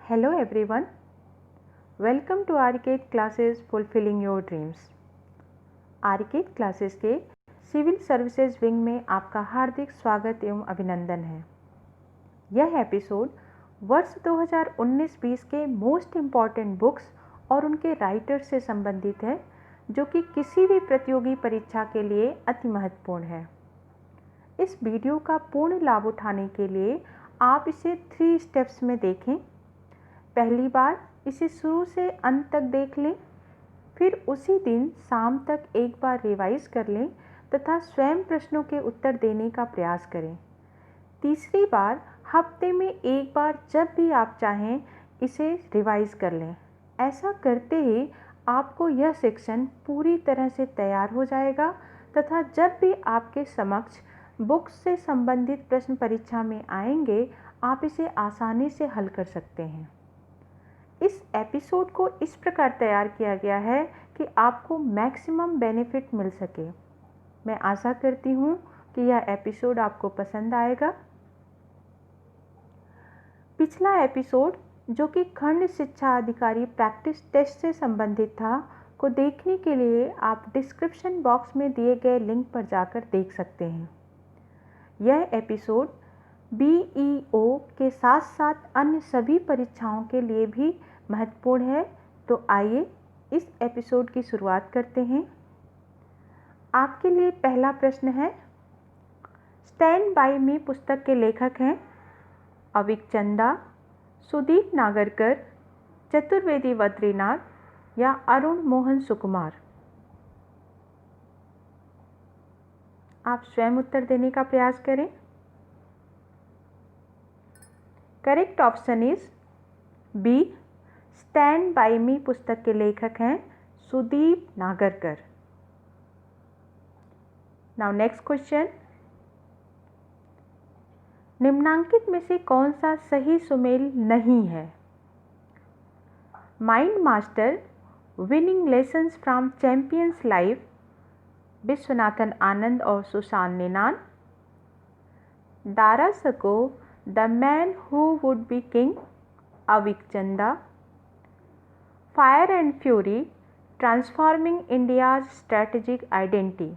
Hello everyone, welcome to Arcade Classes Fulfilling Your Dreams. Arcade Classes के civil services wing में आपका हार्दिक स्वागत एवं अभिनंदन है। यह एपिसोड वर्ष 2019-20 के मोस्ट इम्पॉर्टेंट बुक्स और उनके राइटर्स से संबंधित है, जो कि किसी भी प्रतियोगी परीक्षा के लिए अति महत्वपूर्ण है। इस वीडियो का पूर्ण लाभ उठाने के लिए आप इसे 3 स्टेप्स में देखें। पहली बार इसे शुरू से अंत तक देख लें, फिर उसी दिन शाम तक एक बार रिवाइज कर लें तथा स्वयं प्रश्नों के उत्तर देने का प्रयास करें। तीसरी बार हफ्ते में एक बार जब भी आप चाहें इसे रिवाइज कर लें। ऐसा करते ही आपको यह सेक्शन पूरी तरह से तैयार हो जाएगा तथा जब भी आपके समक्ष बुक्स से संबंधित प्रश्न परीक्षा में आएंगे, आप इसे आसानी से हल कर सकते हैं। इस एपिसोड को इस प्रकार तैयार किया गया है कि आपको मैक्सिमम बेनिफिट मिल सके। मैं आशा करती हूँ कि यह एपिसोड आपको पसंद आएगा। पिछला एपिसोड, जो कि खंड शिक्षा अधिकारी प्रैक्टिस टेस्ट से संबंधित था, को देखने के लिए आप डिस्क्रिप्शन बॉक्स में दिए गए लिंक पर जाकर देख सकते हैं। यह एपिसोड BEO के साथ साथ अन्य सभी परीक्षाओं के लिए भी महत्वपूर्ण है। तो आइए इस एपिसोड की शुरुआत करते हैं। आपके लिए पहला प्रश्न है, स्टैंड बाय मी पुस्तक के लेखक हैं अविक चंदा, सुदीप नागरकर, चतुर्वेदी बद्रीनाथ या अरुण मोहन सुकुमार। आप स्वयं उत्तर देने का प्रयास करें। Correct option is B, stand by me पुस्तक के लेखक हैं Sudeep Nagarkar. Now next question, निम्नांकित में से कौन सा सही सुमेल नहीं है? Mind master, winning lessons from champions life, Viswanathan Anand और Sushant Ninan, Dara Shukoh, the man who would be king, Avik Chanda, fire and fury, transforming India's strategic identity,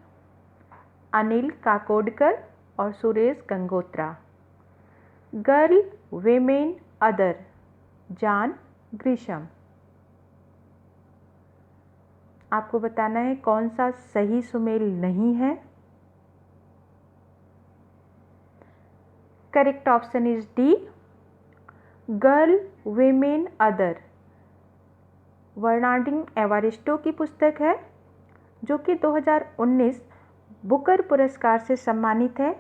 Anil Kakodkar और Suresh Gangotra, girl, women, other, John Grisham. आपको बताना है कौन सा सही सुमेल नहीं है। Correct option is D, girl, women, other. Bernardine Evaristo की पुस्तक है, जो कि 2019 बुकर पुरस्कार से सम्मानित है।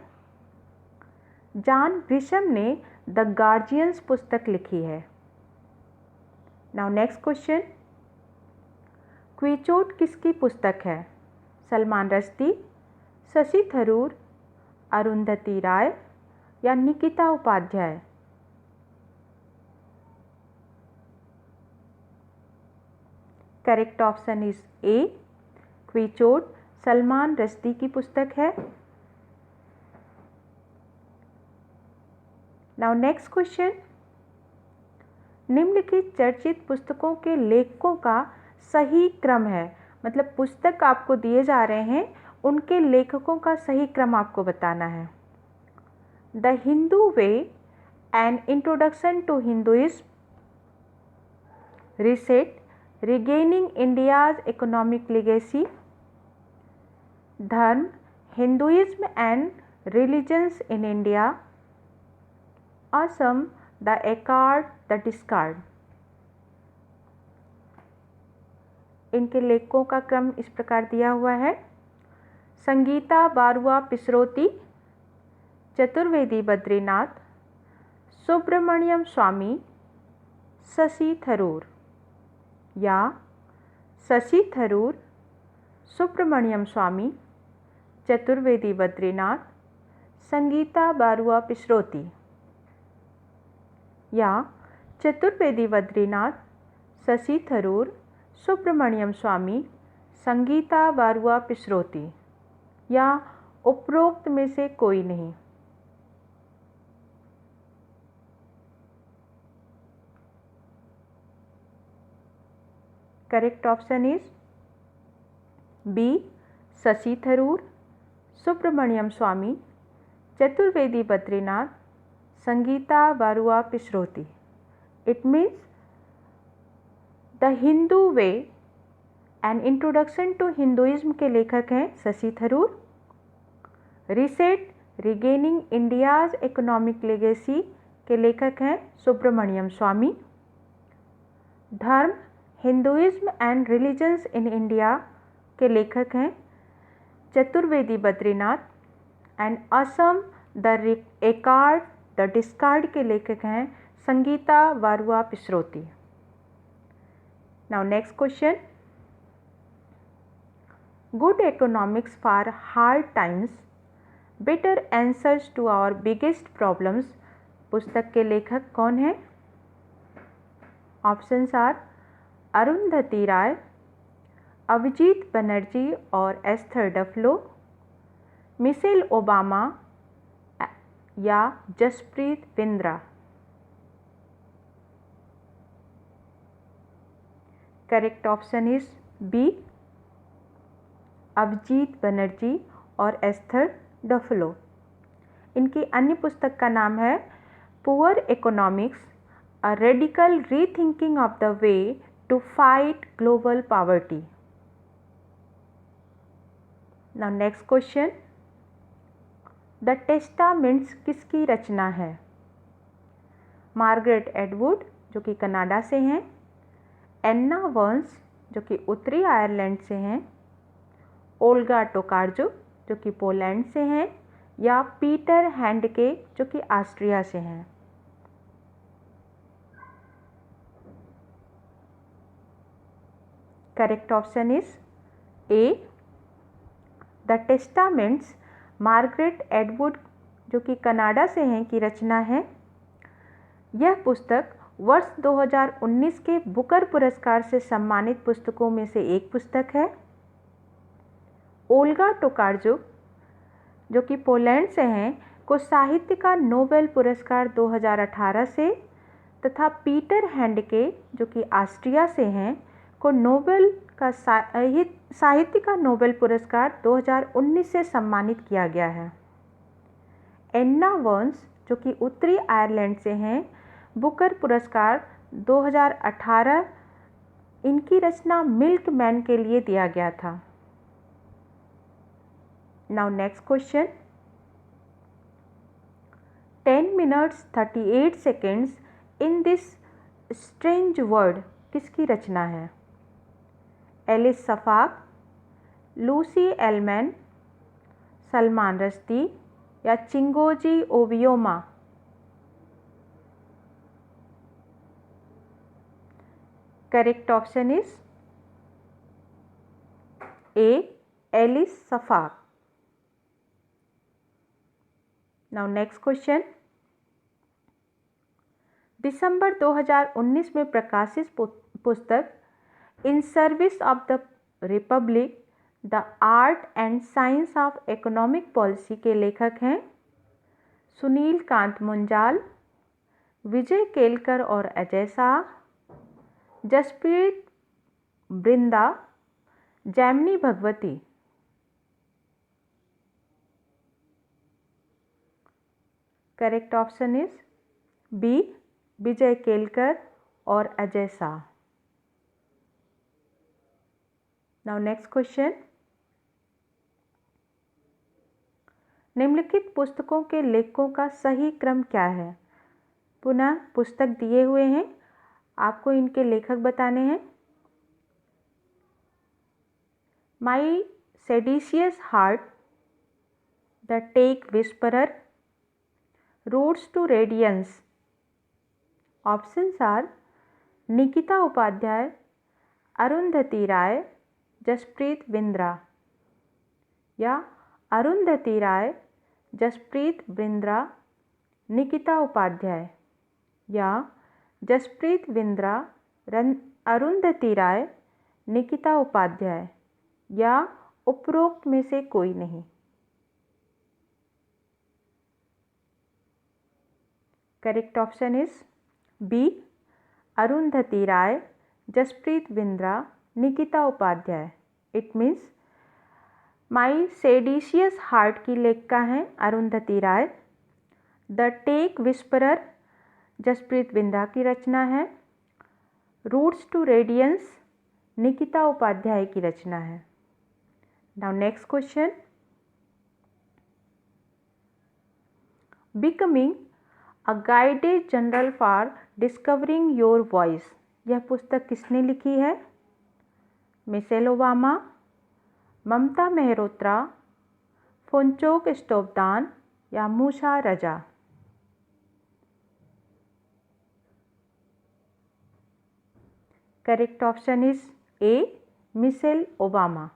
जॉन ग्रिशम ने द गार्जियंस पुस्तक लिखी है। नाउ नेक्स्ट क्वेश्चन, क्विचोट किसकी पुस्तक है? सलमान रश्दी, शशि थरूर, अरुंधति राय या Nikita Upadhyay. Correct option is A, Quichotte Salman Rushdie की पुस्तक है। नाउ नेक्स्ट क्वेश्चन, निम्नलिखित चर्चित पुस्तकों के लेखकों का सही क्रम है। मतलब पुस्तक आपको दिए जा रहे हैं, उनके लेखकों का सही क्रम आपको बताना है। The Hindu way, an introduction to Hinduism, reset, regaining India's economic legacy, dharma, Hinduism and religions in India, Assam, the accord, the discord. इनके लेखकों का क्रम इस प्रकार दिया हुआ है: संगीता बारुआ पिसरोती, चतुर्वेदी बद्रीनाथ, सुब्रमण्यम स्वामी, शशि थरूर या शशि थरूर, सुब्रमण्यम स्वामी, चतुर्वेदी बद्रीनाथ, संगीता बारुआ पिसरोती या चतुर्वेदी बद्रीनाथ, शशि थरूर, सुब्रमण्यम स्वामी, संगीता बारुआ पिसरोती या उपरोक्त में से कोई नहीं। Correct option is B Shashi Tharoor, Subramanian Swamy, Chaturvedi Badrinath, Sangeeta Barooah Pisharoty. It means the Hindu way an introduction to Hinduism के लेखक हैं Shashi Tharoor. Reset regaining India's economic legacy के लेखक हैं Subramanian Swamy. Dharma Hinduism and religions in India के लेखक हैं Chaturvedi Badrinath. And Assam the accord the discord के लेखक हैं Sangeeta Barooah Pisharoty. Now next question, good economics for hard times, better answers to our biggest problems पुस्तक के लेखक कौन हैं? ऑप्शंस आर अरुंधति राय, अभिजीत बनर्जी और एस्थर डफलो, मिशेल ओबामा या Jaspreet Bindra. Correct option is B Abhijit Banerjee और एस्थर डफलो। इनकी अन्य पुस्तक का नाम है poor economics, a radical rethinking of the way to fight global poverty. Now next question, the testaments किसकी रचना है? मार्गरेट एटवुड जो कि कनाडा से हैं, एन्ना वर्न्स जो कि उत्तरी आयरलैंड से हैं, ओल्गा टोकार्जुक जो कि पोलैंड से हैं, या पीटर हैंडके जो कि ऑस्ट्रिया से हैं। Correct option is A the testaments Margaret Atwood जो कि कनाडा से हैं की रचना है। यह पुस्तक वर्ष 2019 के बुकर पुरस्कार से सम्मानित पुस्तकों में से एक पुस्तक है। ओल्गा टोकार्जुक जो कि पोलैंड से हैं को साहित्य का नोबेल पुरस्कार 2018 से तथा पीटर हैंडके जो कि ऑस्ट्रिया से हैं को नोबेल का साहित्य का नोबेल पुरस्कार 2019 से सम्मानित किया गया है। एन्ना वर्न्स जो कि उत्तरी आयरलैंड से हैं बुकर पुरस्कार 2018 इनकी रचना मिल्कमैन के लिए दिया गया था। Now next question, 10 minutes 38 seconds in this strange world किसकी रचना है? Elif Shafak, Lucy Ellmann, Salman Rushdie या Chigozie Obioma. Correct option is A Elif Shafak. Now next question, दिसंबर 2019 में प्रकाशित पुस्तक in service of the republic the art and science of economic policy के लेखक हैं सुनील कांत मुंजाल, विजय केलकर और Ajay Shah, Jaspreet Bindra, Jaimini Bhagwati. Correct option is B विजय केलकर और Ajay Shah. Now next question, निम्नलिखित पुस्तकों के लेखकों का सही क्रम क्या है? पुनः पुस्तक दिए हुए हैं, आपको इनके लेखक बताने हैं। My seditious heart, the tech whisperer, roads to radiance. Options are Nikita Upadhyay, Arundhati Roy, Jaspreet Bindra, या अरुंधति राय, जसप्रीत बिंद्रा, निकिता उपाध्याय, या जसप्रीत बिंद्रा, अरुंधति राय, निकिता उपाध्याय, या उपरोक्त में से कोई नहीं। Correct option is B Arundhati Roy, Jaspreet Bindra, Nikita Upadhyay. It means my seditious heart की लेखिका हैं Arundhati Roy. The tech whisperer Jaspreet Bindra की रचना है। Roots to radiance Nikita Upadhyay की रचना है। Now next question, becoming a guided journal for discovering your voice, यह पुस्तक किसने लिखी है? मिशेल ओबामा, ममता मेहरोत्रा, फुनचोक स्टोब्दान या Moosa Raza? Correct option is A, Michelle Obama.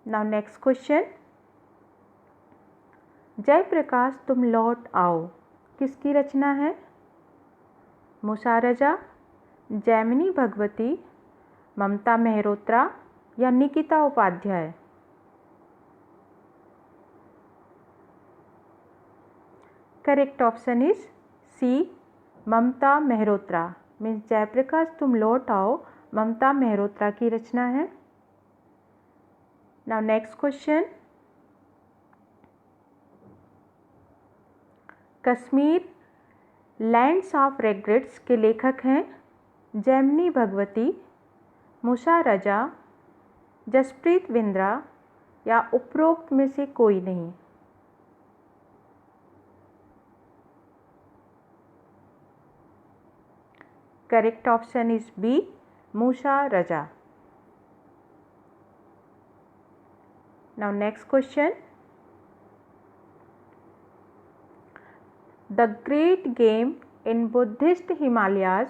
Now next question, Jayaprakash तुम लौट आओ किसकी रचना है? मूसा रजा, जैमिनी भगवती, ममता मेहरोत्रा या Nikita Upadhyay? Correct option is C, Mamta Mehrotra. Means Jayaprakash तुम लौट आओ ममता मेहरोत्रा की रचना है। Now next question, Kashmir lands of regrets के लेखक हैं जैमिनी भगवती, मूसा रजा, जसप्रीत बिंद्रा या उपरोक्त में से कोई नहीं? Correct option is B, Musa Raza. Now next question, the great game in Buddhist Himalayas,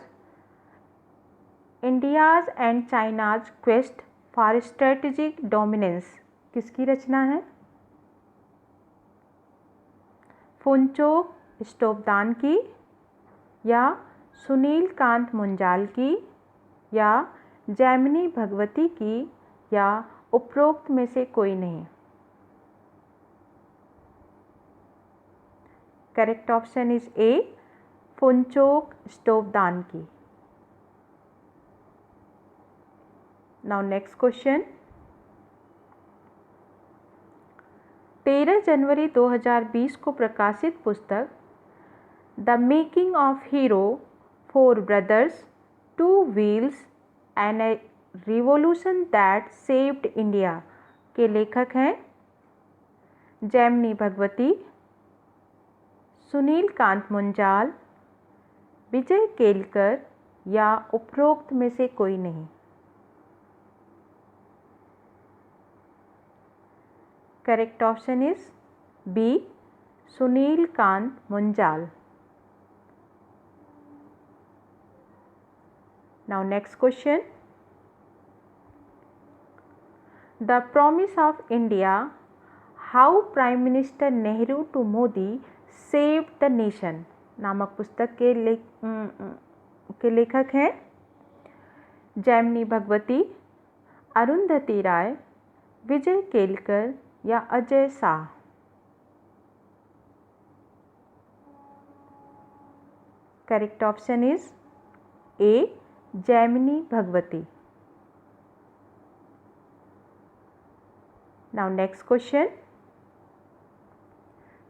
India's and China's quest for strategic dominance किसकी रचना है? फुनचोक स्टोब्दान की या सुनील कांत मुंजाल की या जैमिनी भगवती की या उपरोक्त में से कोई नहीं? करेक्ट ऑप्शन इज ए, फुनचोक स्टोब्दान की। नाउ नेक्स्ट क्वेश्चन, 13 जनवरी 2020 को प्रकाशित पुस्तक the making of hero, four brothers, two wheels and A revolution that saved India के लेखक हैं जैमिनी भगवती, सुनील कांत मुंजाल, विजय केलकर या उपरोक्त में से कोई नहीं? Correct option is B, Sunil Kant Munjal. Now next question, the promise of India, how prime minister Nehru to Modi saved the nation नामक पुस्तक के लेखक हैं जैमिनी भगवती, अरुंधति राय, विजय केलकर या Ajay Shah? Correct option is A, Jaimini Bhagwati. Now next question,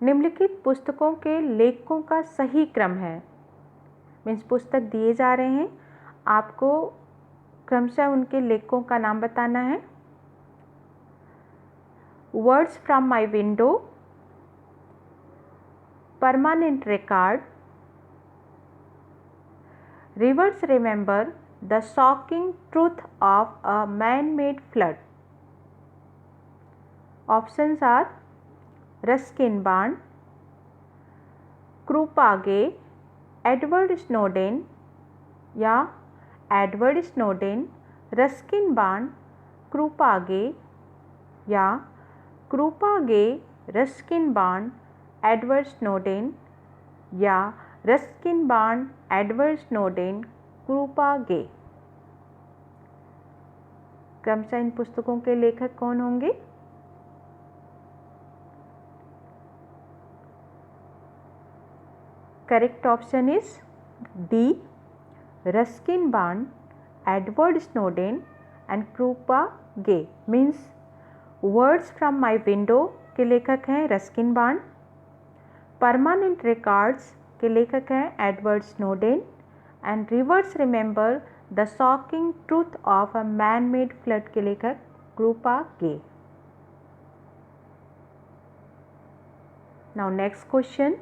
निम्नलिखित पुस्तकों के लेखकों का सही क्रम है। मीन्स पुस्तक दिए जा रहे हैं, आपको क्रमशः उनके लेखकों का नाम बताना है। Words from my window, permanent record, rivers remember the shocking truth of a man made flood. Options are Ruskin Bond, Krupa Ge, Edward Snowden या Edward Snowden, Ruskin Bond, Krupa Ge या Krupa Ge, Ruskin Bond, Edward Snowden या Ruskin Bond, Edward Snowden, Krupa Ge? क्रमशः इन पुस्तकों के लेखक कौन होंगे? Correct option is D, Ruskin Bond, Edward Snowden and Krupa Ge. Means words from my window के लेखक हैं रस्किन बॉन्ड, परमानेंट रिकॉर्ड्स के लेखक हैं Edward Snowden and reverse remember the shocking truth of a man made flood के लेखक क्रूपा गे। Now next question,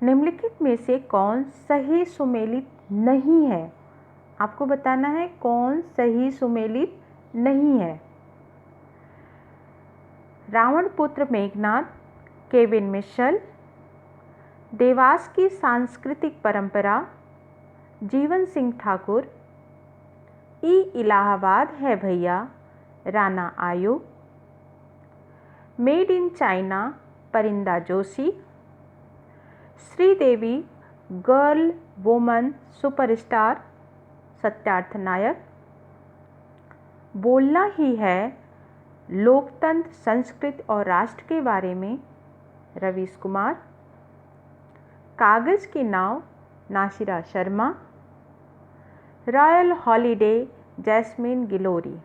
निम्नलिखित में से कौन सही सुमेलित नहीं है? आपको बताना है कौन सही सुमेलित नहीं है। रावण पुत्र मेघनाद, केविन मिशेल, देवास की सांस्कृतिक परंपरा, जीवन सिंह ठाकुर, ई इलाहाबाद है भैया, राणा आयोग, made in China, Parinda Joshi, Sridevi girl woman superstar, Satyarth Nayak, बोलना ही है लोकतंत्र संस्कृति और राष्ट्र के बारे में, रवीश कुमार, कागज़ की नाव, Nasira Sharma, royal holiday, Jasmine Guillory.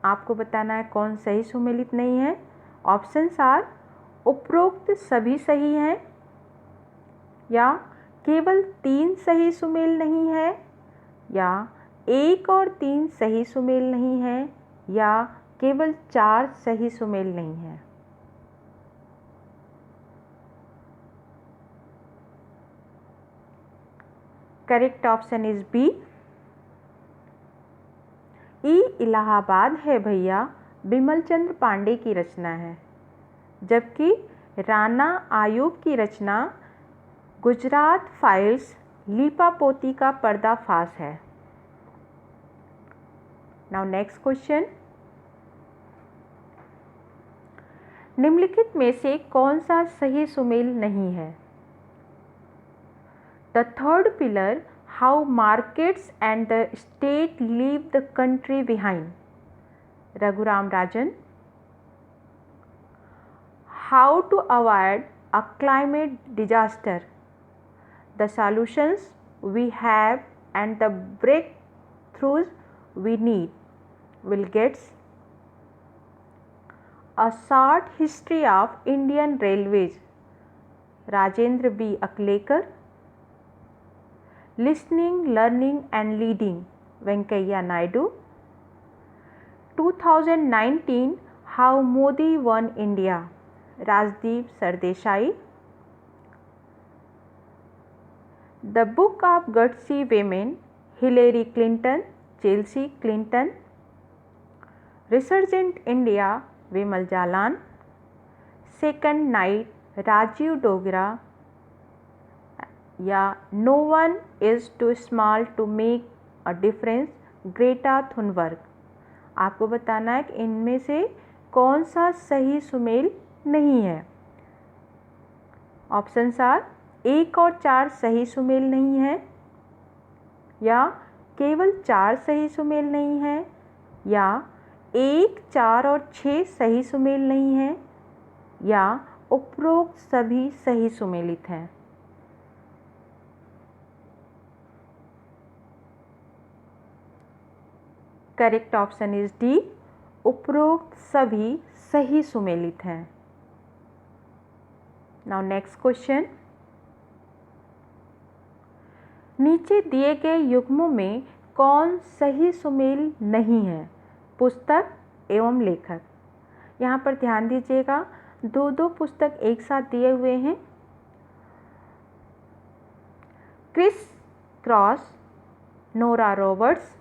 आपको बताना है कौन सही सुमेलित नहीं है। ऑप्शंस आर उपरोक्त सभी सही हैं, या केवल 3 सही सुमेल नहीं है, या 1 और 3 सही सुमेल नहीं है, या केवल 4 सही सुमेल नहीं है। Correct option is B. ई इलाहाबाद है भैया बिमल चंद्र पांडे की रचना है, जबकि राणा आयोग की रचना गुजरात फाइल्स लीपापोती का पर्दाफाश है। नाउ नेक्स्ट क्वेश्चन, निम्नलिखित में से कौन सा सही सुमेल नहीं है? The third pillar, how markets and the state leave the country behind, Raghuram Rajan, how to avoid a climate disaster, the solutions we have and the breakthroughs we need, Bill Gates, a short history of Indian railways, Rajendra B Aklekar, listening learning and leading, Venkaiah Naidu, 2019 how Modi won India, Rajdeep Sardesai, the book of gutsy women, Hillary Clinton, Chelsea Clinton, resurgent India, Vimal Jalan, second night, Rajiv Dogra, या no one is too small to make a difference, Greta Thunberg. आपको बताना है कि इनमें से कौन सा सही सुमेल नहीं है। ऑप्शंस आर 1 और 4 सही सुमेल नहीं है, या केवल 4 सही सुमेल नहीं है, या 1, 4 और 6 सही सुमेल नहीं है, या उपरोक्त सभी सही सुमेलित हैं। करेक्ट ऑप्शन इज डी, उपरोक्त सभी सही सुमेलित हैं। नाउ नेक्स्ट क्वेश्चन, नीचे दिए गए युग्मों में कौन सही सुमेल नहीं है? पुस्तक एवं लेखक। यहाँ पर ध्यान दीजिएगा, 2 पुस्तक एक साथ दिए हुए हैं, क्रिस क्रॉस, नोरा रॉबर्ट्स,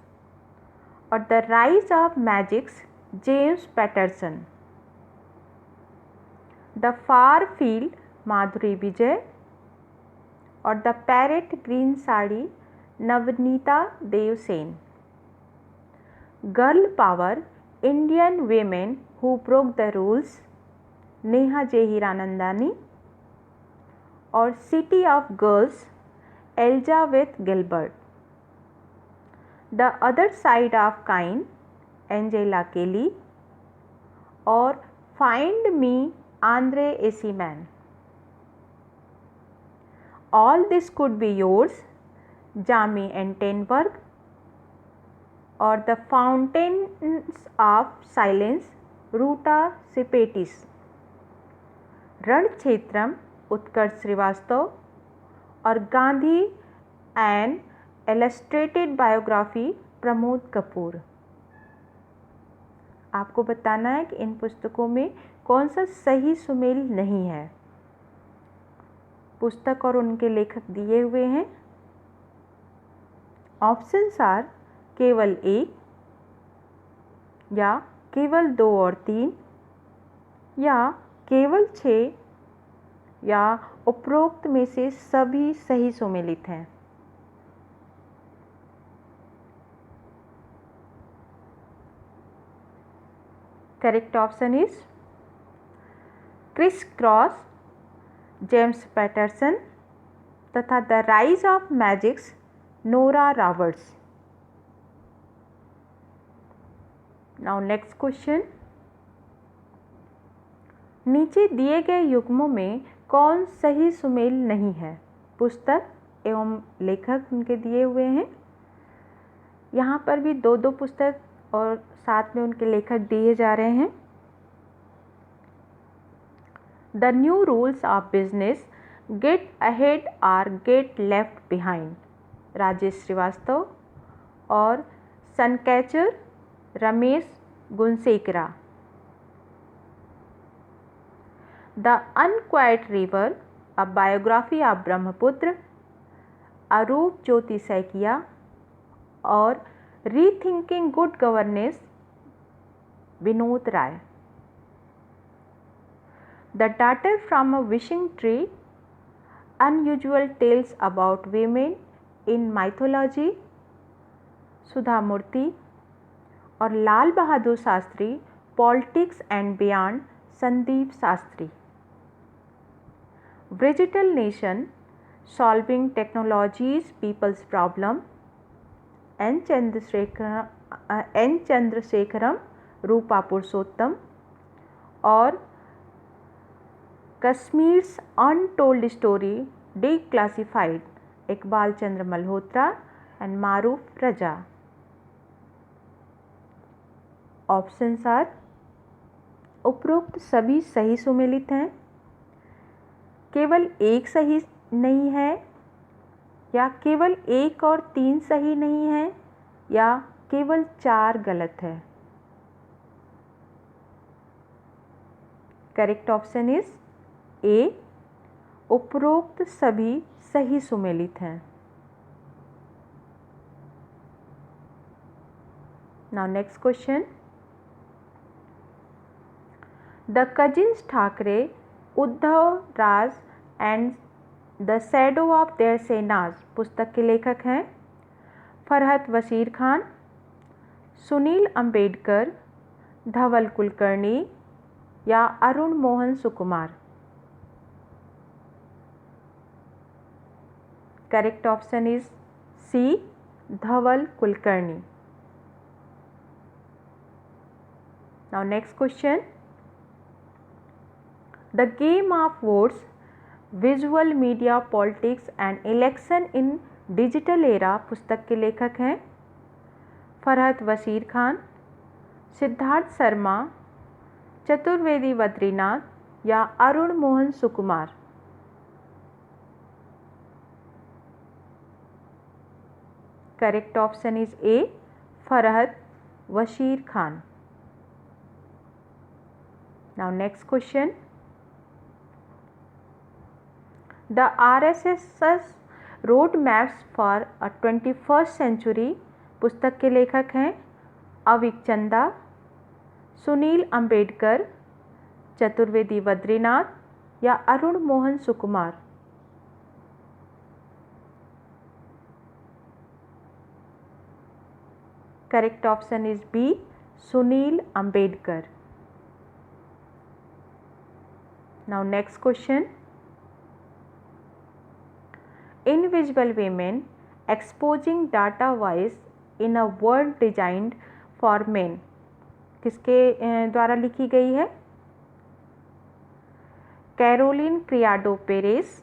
और the rise of magicks, James Patterson, the far field, Madhuri Vijay, और the parrot green sari, Nabaneeta Dev Sen, girl power, Indian women who broke the rules, Neha J Hiranandani, और city of girls, Elizabeth Gilbert, the other side of coin, Angela Kelly, और find me, André Aciman. All this could be yours, Jami Attenberg, और the fountains of silence, रूटा सिपेटिस। रणक्षेत्रम, उत्कर्ष श्रीवास्तव, और Gandhi an illustrated biography, Pramod Kapoor. आपको बताना है कि इन पुस्तकों में कौन सा सही सुमेल नहीं है। पुस्तक और उनके लेखक दिए हुए हैं। ऑप्शंस आर केवल 1, या केवल 2 और 3, या केवल 6, या उपरोक्त में से सभी सही सुमेलित हैं। Correct option is criss cross, James Patterson, तथा the rise of magicks, Nora Roberts. Now next question, नीचे दिए गए युग्मों में कौन सही सुमेल नहीं है? पुस्तक एवं लेखक उनके दिए हुए हैं। यहाँ पर भी 2-2 पुस्तक और साथ में उनके लेखक दिए जा रहे हैं। The new rules of business, get ahead और get left behind, Rajesh Srivastava, और suncatcher, Romesh Gunesekera. The unquiet river, a biography of Brahmaputra, Arup Jyoti Saikia, और rethinking good governance, Vinod Rai. The daughter from a wishing tree, unusual tales about women in mythology, Sudha Murty, और Lal Bahadur Shastri, politics and beyond, Sandeep Shastri. Digital nation, solving technology's people's problem, N Chandrasekaran, Rupa पुरुषोत्तम, और Kashmir's untold story declassified, Iqbal Chandra Malhotra and Maroof Raza. Options are, उपरोक्त सभी सही सुमेलित हैं, केवल 1 सही नहीं है, या केवल 1 और 3 सही नहीं है, या केवल 4 गलत है। करेक्ट ऑप्शन इज ए, उपरोक्त सभी सही सुमेलित हैं। Now next question, the cousins Thackeray, Uddhav Raj and the shadow of their Senas, पुस्तक के लेखक हैं फरहत वसीर खान, सुनील अंबेडकर, धवल कुलकर्णी, या Arun Mohan Sukumar. Correct option is C, Dhaval Kulkarni. Now next question, the game of votes, visual media, politics and election in digital era, पुस्तक के लेखक हैं फरहत वसीर खान, सिद्धार्थ शर्मा, चतुर्वेदी बद्रीनाथ, या Arun Mohan Sukumar. Correct option is A, Farhat Wasir Khan. Now next question, the RSS road maps for a 21st century, पुस्तक के लेखक हैं अविक चंदा, सुनील अंबेडकर, चतुर्वेदी बद्रीनाथ, या Arun Mohan Sukumar. Correct option is B, Sunil Ambedkar. Now next question, invisible women exposing data voice in a world designed for men, किसके द्वारा लिखी गई है? कैरोलिन क्रियाडो पेरेस,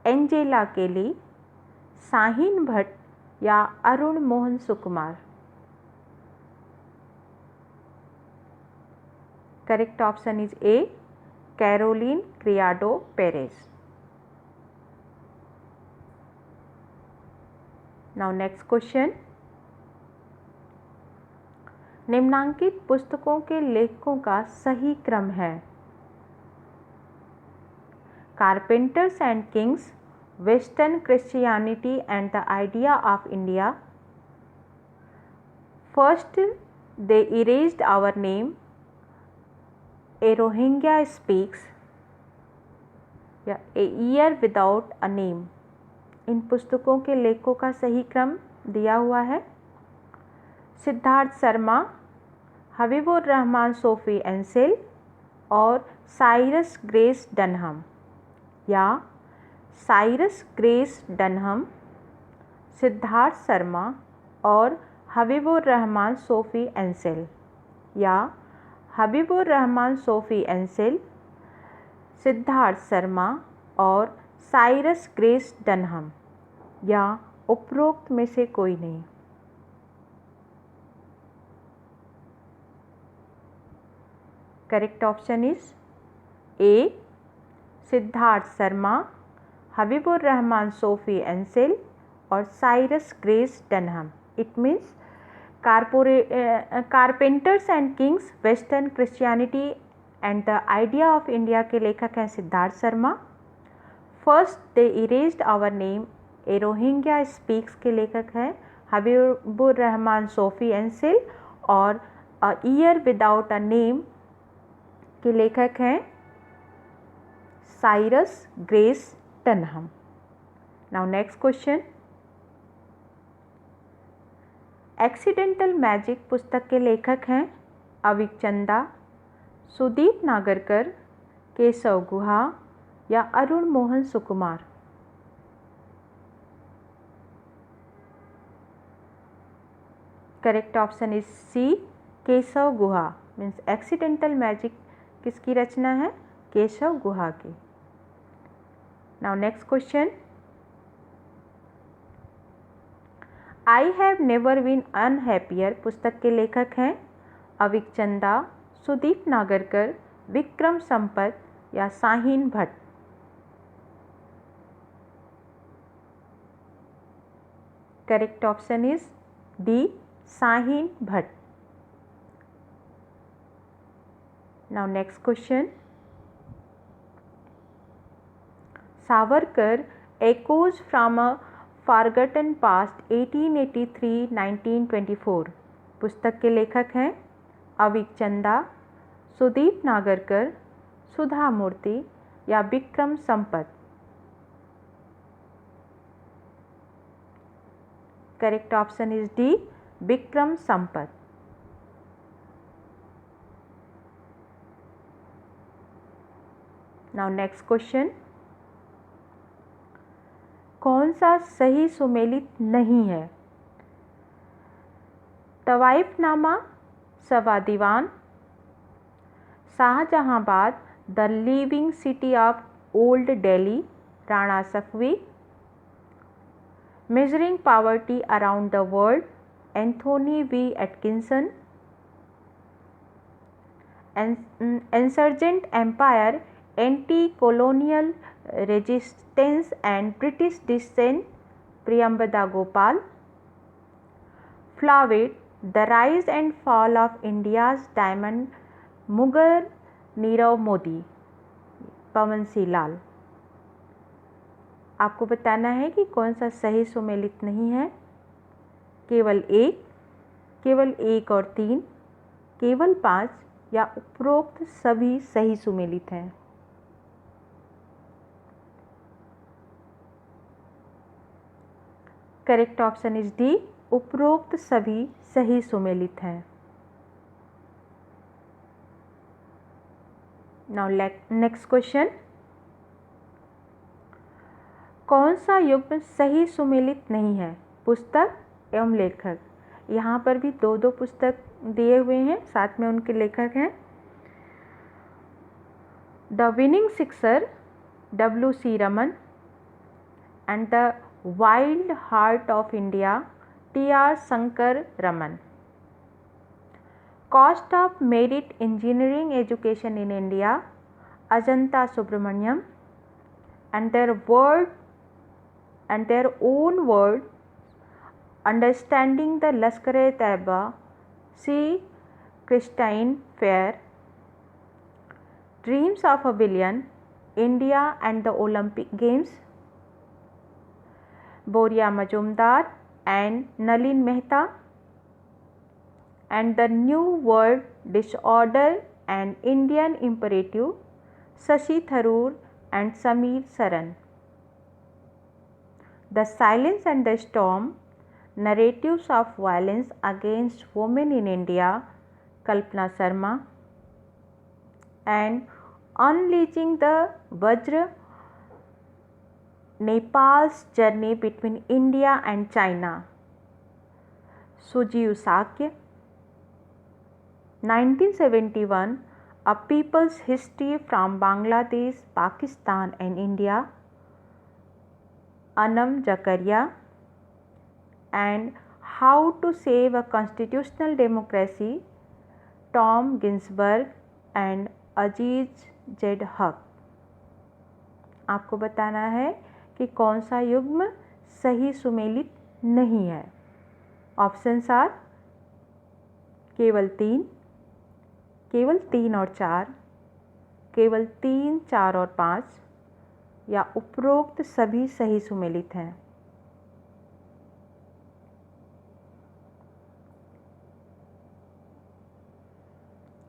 एंजेला केली, शाहीन भट्ट या Arun Mohan Sukumar? Correct option is A, Caroline Criado Perez. Now next question, निम्नांकित पुस्तकों के लेखकों का सही क्रम है? Carpenters and kings, western Christianity and the idea of India, first they erased our name, a Rohingya speaks या a year without a name. इन पुस्तकों के लेखकों का सही क्रम दिया हुआ है। सिद्धार्थ शर्मा, हबीबुर रहमान सोफ़ी एंसेल और साइरस ग्रेस डनहम, या साइरस ग्रेस डनहम, सिद्धार्थ शर्मा और हबीबुर रहमान सोफ़ी एंसेल, या हबीबुर रहमान सोफ़ी एंसेल, सिद्धार्थ शर्मा और साइरस ग्रेस डनहम, या उपरोक्त में से कोई नहीं? Correct option is A, Siddhartha Sharma, Habibur Rahman Sophie Ansel और Cyrus Grace Dunham. It means carpenters and kings, western Christianity and the idea of India के लेखक हैं Siddhartha Sharma. First they erased our name, a Rohingya speaks के लेखक हैं हबीबुर रहमान सोफ़ी एंसेल और a year without a name के लेखक हैं Cyrus Grace Dunham. Now next question, accidental magic पुस्तक के लेखक हैं अविचंदा, सुदीप नागरकर, केशव गुहा या Arun Mohan Sukumar? Correct option is C, Keshava Guha. Means accidental magic किसकी रचना है? केशव गुहा की। Now next question, I have never been unhappier पुस्तक के लेखक हैं अविचंदा, सुदीप नागरकर, विक्रम संपत या Shaheen Bhatt? Correct option is D, Shaheen Bhatt. Now next question, Savarkar echoes from a forgotten past 1883-1924 पुस्तक के लेखक हैं अविचंदा, सुदीप नागरकर, सुधा मूर्ति या Vikram Sampath? Correct option is D, Vikram Sampath. Now next question, कौन सा सही सुमेलित नहीं है? Tawaifnama, Saba Dewan, Shahjahanabad, the living city of old Delhi, Rana Safvi, measuring poverty around the world, Anthony B Atkinson, insurgent empire, anti colonial resistance and British dissent, Priyamvada Gopal, flawed, the rise and fall of India's diamond, mogul, Nirav Modi, Pavan Singh Lall? आपको बताना है कि कौन सा सही सुमेलित नहीं है। केवल एक, केवल 1 और 3, केवल 5 या उपरोक्त सभी सही सुमेलित हैं। करेक्ट ऑप्शन इज डी, उपरोक्त सभी सही सुमेलित हैं। नाउ नेक्स्ट क्वेश्चन, कौन सा युग्म सही सुमेलित नहीं है? पुस्तक एवं लेखक। यहाँ पर भी 2-2 पुस्तक दिए हुए हैं, साथ में उनके लेखक हैं the winning sixer, W.C. Raman, and the Wild Heart of India, T.R. Shankar Raman. Cost of Merit Engineering Education in India, Ajanta Subramaniam, and their own word, Understanding the Lashkar-e-Taiba, C. Christine Fair. Dreams of a Billion, India and the Olympic Games, Boria Majumdar and Nalin Mehta, and the New World Disorder and Indian Imperative, Shashi Tharoor and Sameer Saran. The Silence and the Storm, Narratives of Violence Against Women in India, Kalpana Sharma, and Unleashing the Vajra, Nepal's Journey Between India and China, Sujiv Sakya. 1971, A People's History from Bangladesh, Pakistan and India, Anam Zakaria. And How to Save a Constitutional Democracy, Tom Ginsburg and Aziz J. Haq. आपको बताना है कि कौन सा युग्म सही सुमेलित नहीं है। ऑप्शंस आर केवल 3 और 4, केवल 3, 4 और 5, या उपरोक्त सभी सही सुमेलित हैं।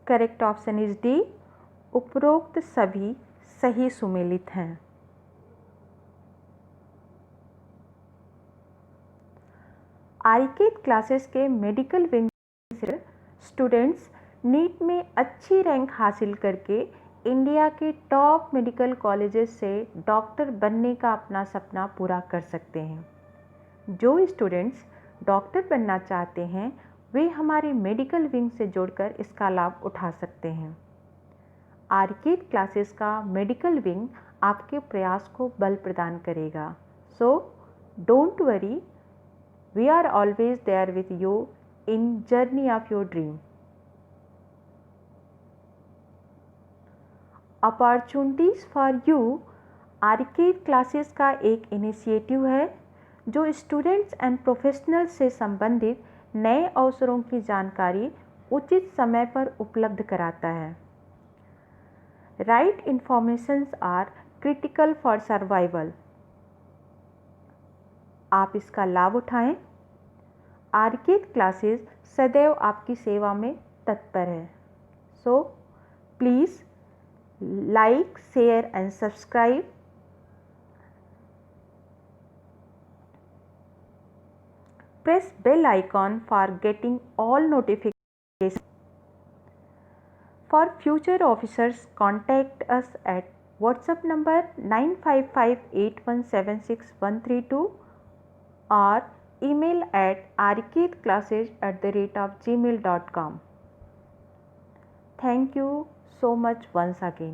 करेक्ट ऑप्शन इज डी, उपरोक्त सभी सही सुमेलित हैं। आरिकेत क्लासेस के मेडिकल विंग से स्टूडेंट्स नीट में अच्छी रैंक हासिल करके इंडिया के टॉप मेडिकल कॉलेजेस से डॉक्टर बनने का अपना सपना पूरा कर सकते हैं। जो स्टूडेंट्स डॉक्टर बनना चाहते हैं वे हमारे मेडिकल विंग से जुड़कर इसका लाभ उठा सकते हैं। आरिकेत क्लासेस का मेडिकल विंग आपके प्रयास को बल प्रदान करेगा। So don't worry, we are always there with you in journey of your dream. Opportunities for you आरिकेत क्लासेस का एक इनिशिएटिव है जो स्टूडेंट्स एंड प्रोफेशनल्स से संबंधित नए अवसरों की जानकारी उचित समय पर उपलब्ध कराता है। Right informations are critical for survival. आप इसका लाभ उठाएं। आरिकेत क्लासेस सदैव आपकी सेवा में तत्पर है। So please like, share and subscribe. Press bell icon for getting all notifications. For future officers, contact us at WhatsApp number 9558176132 or email at ariketclasses@gmail.com. Thank you so much once again.